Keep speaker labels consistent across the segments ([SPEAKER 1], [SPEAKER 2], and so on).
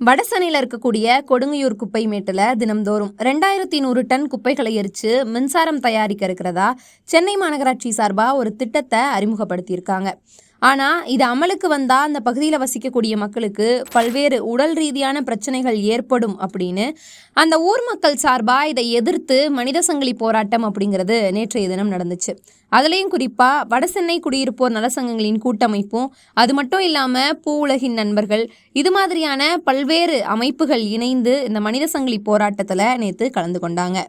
[SPEAKER 1] வடசென்னையில் இருக்கக்கூடிய கொடுங்கையூர் குப்பை மேட்டில் தினம்தோறும் 2100 டன் குப்பைகளை எரித்து மின்சாரம் தயாரிக்க இருக்கிறதா சென்னை மாநகராட்சி சார்பாக ஒரு திட்டத்தை அறிமுகப்படுத்தியிருக்காங்க. ஆனால் இது அமலுக்கு வந்தால் அந்த பகுதியில் வசிக்கக்கூடிய மக்களுக்கு பல்வேறு உடல் ரீதியான பிரச்சனைகள் ஏற்படும் அப்படின்னு அந்த ஊர் மக்கள் சார்பாக இதை எதிர்த்து மனித சங்கிலி போராட்டம் அப்படிங்கிறது நேற்றைய தினம் நடந்துச்சு. அதுலேயும் குறிப்பாக வடசென்னை குடியிருப்போர் நலசங்கங்களின் கூட்டமைப்பும், அது மட்டும் இல்லாமல் பூ உலகின் நண்பர்கள், இது மாதிரியான பல்வேறு அமைப்புகள் இணைந்து இந்த மனித சங்கிலி போராட்டத்தில் நேற்று கலந்து கொண்டாங்க.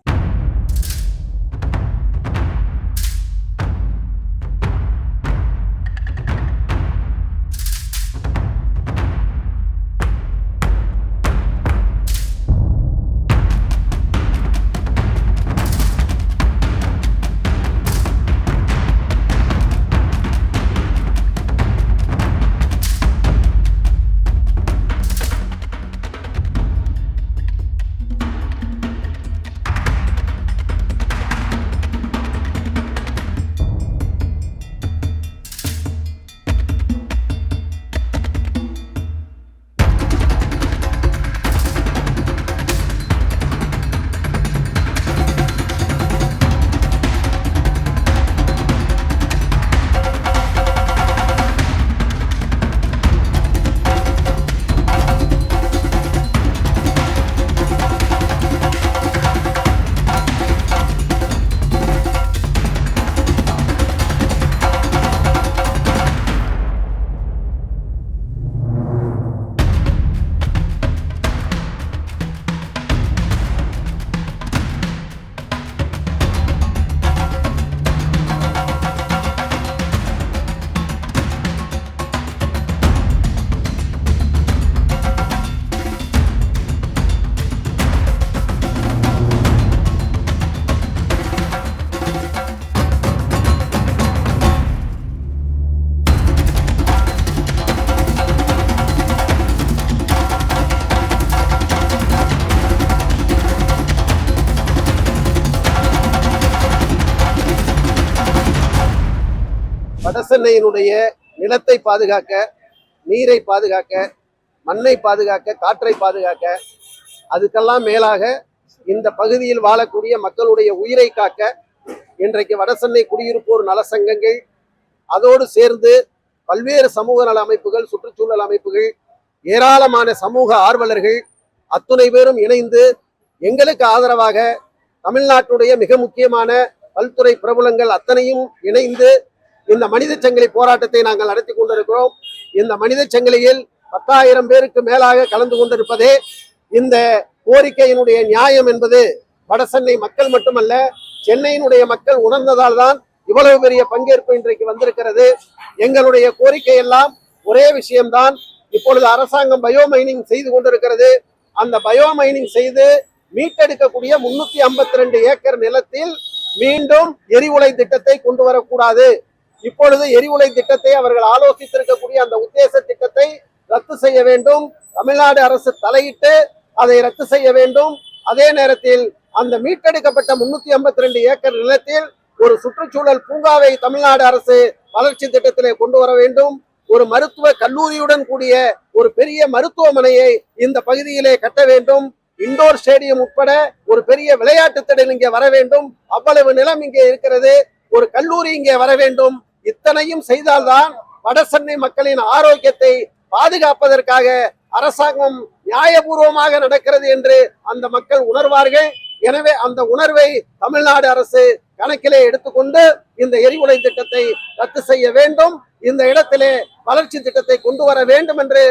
[SPEAKER 2] வடசென்னையினுடைய நிலத்தை பாதுகாக்க, நீரை பாதுகாக்க, மண்ணை பாதுகாக்க, காற்றை பாதுகாக்க, அதுக்கெல்லாம் மேலாக இந்த பகுதியில் வாழக்கூடிய மக்களுடைய உயிரை காக்க இன்றைக்கு வடசென்னை குடியிருப்போர் நலசங்கங்கள், அதோடு சேர்ந்து பல்வேறு சமூக நல அமைப்புகள், சுற்றுச்சூழல் அமைப்புகள், ஏராளமான சமூக ஆர்வலர்கள் அத்துணை பேரும் இணைந்து எங்களுக்கு ஆதரவாக தமிழ்நாட்டுடைய மிக முக்கியமான பல்துறை பிரபலங்கள் அத்தனையும் இணைந்து இந்த மனித சங்கிலி போராட்டத்தை நாங்கள் நடத்தி கொண்டிருக்கிறோம். இந்த மனித சங்கிலியில் 10,000 பேருக்கு மேலாக கலந்து கொண்டிருப்பதே இந்த கோரிக்கையினுடைய நியாயம் என்பது வடசென்னை மக்கள் மட்டுமல்ல, சென்னையினுடைய மக்கள் உணர்ந்ததால் தான் இவ்வளவு பெரிய பங்கேற்பு இன்றைக்கு வந்திருக்கிறது. எங்களுடைய கோரிக்கை எல்லாம் ஒரே விஷயம்தான். இப்பொழுது அரசாங்கம் பயோமைனிங் செய்து கொண்டிருக்கிறது. அந்த பயோமைனிங் செய்து மீட்டெடுக்கக்கூடிய 352 ஏக்கர் நிலத்தில் மீண்டும் எரிவுலை திட்டத்தை கொண்டு வரக்கூடாது. இப்பொழுது எரிவுலை திட்டத்தை அவர்கள் ஆலோசித்திருக்கக்கூடிய அந்த உத்தேச திட்டத்தை ரத்து செய்ய வேண்டும். தமிழ்நாடு அரசு தலையிட்டு அதை ரத்து செய்ய வேண்டும். அதே நேரத்தில் அந்த மீட்டெடுக்கப்பட்ட 352 ஏக்கர் நிலத்தில் ஒரு சுற்றுச்சூழல் பூங்காவை தமிழ்நாடு அரசு வளர்ச்சி திட்டத்திலே கொண்டு வர வேண்டும். ஒரு மருத்துவ கல்லூரியுடன் கூடிய ஒரு பெரிய மருத்துவமனையை இந்த பகுதியிலே கட்ட வேண்டும். இண்டோர் ஸ்டேடியம் உட்பட ஒரு பெரிய விளையாட்டு திடல் இங்கே வர வேண்டும். அவ்வளவு நிலம் இங்கே இருக்கிறது. ஒரு கல்லூரி இங்கே வர வேண்டும். இத்தனையும் செய்தால்தான் வடசென்னை மக்களின் ஆரோக்கியத்தை பாதுகாப்பதற்காக அரசாங்கம் நியாயபூர்வமாக நடக்கிறது என்று அந்த மக்கள் உணர்வார்கள். எனவே அந்த உணர்வை தமிழ்நாடு அரசு கணக்கிலே எடுத்துக்கொண்டு இந்த எரிவுலை திட்டத்தை ரத்து செய்ய வேண்டும். இந்த இடத்திலே வளர்ச்சி திட்டத்தை கொண்டு வர வேண்டும் என்று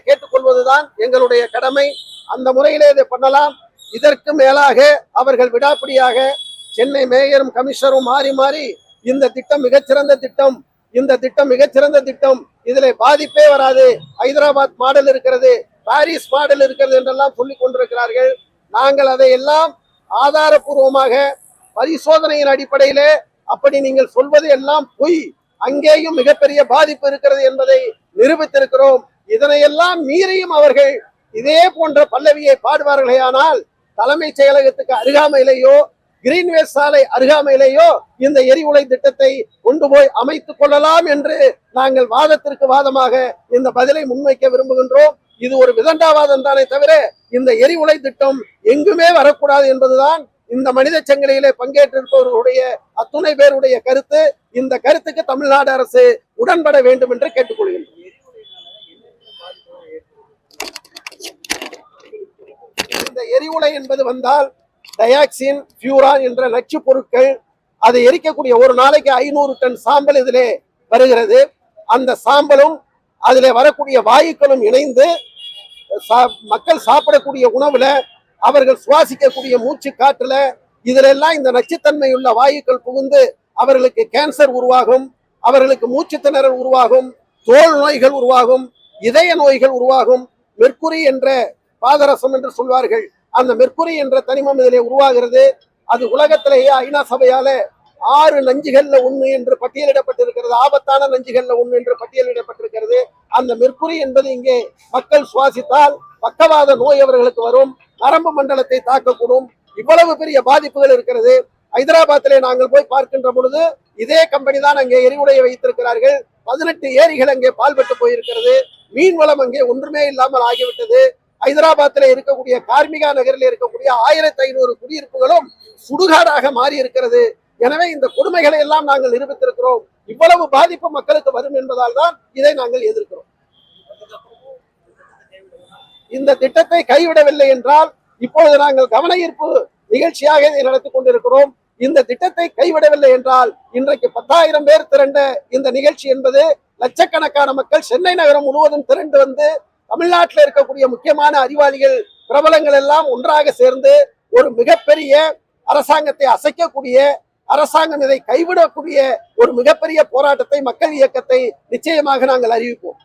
[SPEAKER 2] கேட்டுக்கொள்வதுதான் எங்களுடைய கடமை. அந்த முறையிலே இதை பண்ணலாம். இதற்கு மேலாக அவர்கள் விடாப்பிடியாக சென்னை மேயரும் கமிஷனரும் மாறி மாறி இந்த திட்டம் மிகச்சிறந்த திட்டம், இந்த திட்டம் மிகச்சிறந்த திட்டம், இதில் பாதிப்பே வராது, ஹைதராபாத் மாடல் இருக்கிறது, பாரிஸ் மாடல் இருக்கிறது என்றெல்லாம் சொல்லிக் கொண்டிருக்கிறார்கள். நாங்கள் அதையெல்லாம் ஆதாரபூர்வமாக பரிசோதனையின் அடிப்படையிலே அப்படி நீங்கள் சொல்வது எல்லாம் பொய், அங்கேயும் மிகப்பெரிய பாதிப்பு இருக்கிறது என்பதை நிரூபித்திருக்கிறோம். இதனையெல்லாம் மீறியும் அவர்கள் இதே போன்ற பல்லவியை பாடுவார்களே ஆனால் தலைமைச் செயலகத்துக்கு அருகாமையிலேயோ கிரீன்வே சாலை அருகாமையிலேயோ இந்த எரிவுலை திட்டத்தை கொண்டு போய் அமைத்துக் கொள்ளலாம் என்று நாங்கள் வாதத்திற்கு வாதமாக இந்த பதிலை முன்வைக்க விரும்புகின்றோம். இது ஒரு விதண்டாவாதம் தானே தவிர இந்த எரிவுலை திட்டம் எங்குமே வரக்கூடாது என்பதுதான் இந்த மனித சங்கிலியிலே பங்கேற்றிருப்பவர்களுடைய அத்துணை பேருடைய கருத்து. இந்த கருத்துக்கு தமிழ்நாடு அரசு உடன்பட வேண்டும் என்று கேட்டுக்கொள்கின்றனர். இந்த எரிவுலை என்பது வந்தால் டயாக்சின், பியூரான் என்ற நச்சு பொருட்கள், அதை எரிக்கக்கூடிய ஒரு நாளைக்கு 500 டன் சாம்பல் இதிலே வருகிறது. அந்த சாம்பலும் அதிலே வரக்கூடிய வாயுக்களும் இணைந்து மக்கள் சாப்பிடக்கூடிய உணவுல, அவர்கள் சுவாசிக்கக்கூடிய மூச்சு காற்றுல, இதிலெல்லாம் இந்த நச்சுத்தன்மையுள்ள வாயுக்கள் புகுந்து அவர்களுக்கு கேன்சர் உருவாகும், அவர்களுக்கு மூச்சு திணறல் உருவாகும், தோல் நோய்கள் உருவாகும், இதய நோய்கள் உருவாகும். மெர்க்குரி என்ற பாதரசம் என்று சொல்வார்கள், அந்த மெர்க்குரி என்ற தனிமம் இதிலே உருவாகிறது. அது உலகத்திலேயே ஐநா சபையால 6 நஞ்சுகள்ல 1 என்று பட்டியலிடப்பட்டிருக்கிறது. ஆபத்தான நஞ்சுகள்ல 1 என்று பட்டியலிடப்பட்டிருக்கிறது. அந்த மெர்க்குரி என்பது இங்கே மக்கள் சுவாசித்தால் பக்கவாத நோய் அவர்களுக்கு வரும், நரம்பு மண்டலத்தை தாக்கக்கூடும். இவ்வளவு பெரிய பாதிப்புகள் இருக்கிறது. ஹைதராபாத்திலே நாங்கள் போய் பார்க்கின்ற பொழுது இதே கம்பெனி தான் அங்கே எரிவுலையை வைத்திருக்கிறார்கள். 18 ஏரிகள் அங்கே பால்பட்டு போயிருக்கிறது. மீன் வளம் அங்கே ஒன்றுமே இல்லாமல் ஆகிவிட்டது. ஹைதராபாத்திலே இருக்கக்கூடிய கார்மிகா நகரில் இருக்கக்கூடிய 1500 குடியிருப்புகளும் சுடுகாடாக மாறி இருக்கிறது. எனவே இந்த கொடுமைகளை எல்லாம் நாங்கள் நிரூபித்திருக்கிறோம். இவ்வளவு பாதிப்பு மக்களுக்கு வரும் என்பதால் தான் இதை நாங்கள் எதிர்க்கிறோம். இந்த திட்டத்தை கைவிடவில்லை என்றால், இப்பொழுது நாங்கள் கவன ஈர்ப்பு நிகழ்ச்சியாக இதை நடத்தி கொண்டிருக்கிறோம். இந்த திட்டத்தை கைவிடவில்லை என்றால், இன்றைக்கு 10,000 பேர் திரண்ட இந்த நிகழ்ச்சி என்பது லட்சக்கணக்கான மக்கள் சென்னை நகரம் முழுவதும் திரண்டு வந்து தமிழ்நாட்டில் இருக்கக்கூடிய முக்கியமான அறிவாளிகள், பிரபலங்கள் எல்லாம் ஒன்றாக சேர்ந்து ஒரு மிகப்பெரிய அரசாங்கத்தை அசைக்கக்கூடிய, அரசாங்கம் இதை கைவிடக்கூடிய ஒரு மிகப்பெரிய போராட்டத்தை, மக்கள் இயக்கத்தை நிச்சயமாக நாங்கள் அறிவிப்போம்.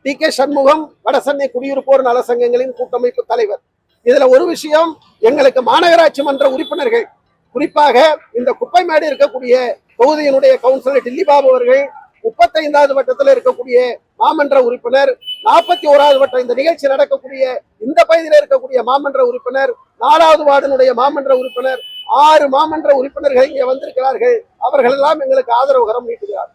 [SPEAKER 2] டி.கே. சண்முகம், வடசென்னை குடியிருப்போர் நல சங்கங்களின் கூட்டமைப்பு தலைவர். இதுல ஒரு விஷயம், எங்களுக்கு மாநகராட்சி மன்ற உறுப்பினர்கள், குறிப்பாக இந்த குப்பைமேடு இருக்கக்கூடிய தொகுதியினுடைய கவுன்சிலர் டில்லி பாபு அவர்கள், 35வது வட்டத்தில் இருக்கக்கூடிய மாமன்ற உறுப்பினர், 41வது வட்டம் இந்த நிகழ்ச்சி நடக்கக்கூடிய இந்த பகுதியில் இருக்கக்கூடிய மாமன்ற உறுப்பினர், 4வது வார்டினுடைய மாமன்ற உறுப்பினர், 6 மாமன்ற உறுப்பினர்கள் இங்கே வந்திருக்கிறார்கள். அவர்கள் எல்லாம் எங்களுக்கு ஆதரவு கரம் நீட்டுகிறார்.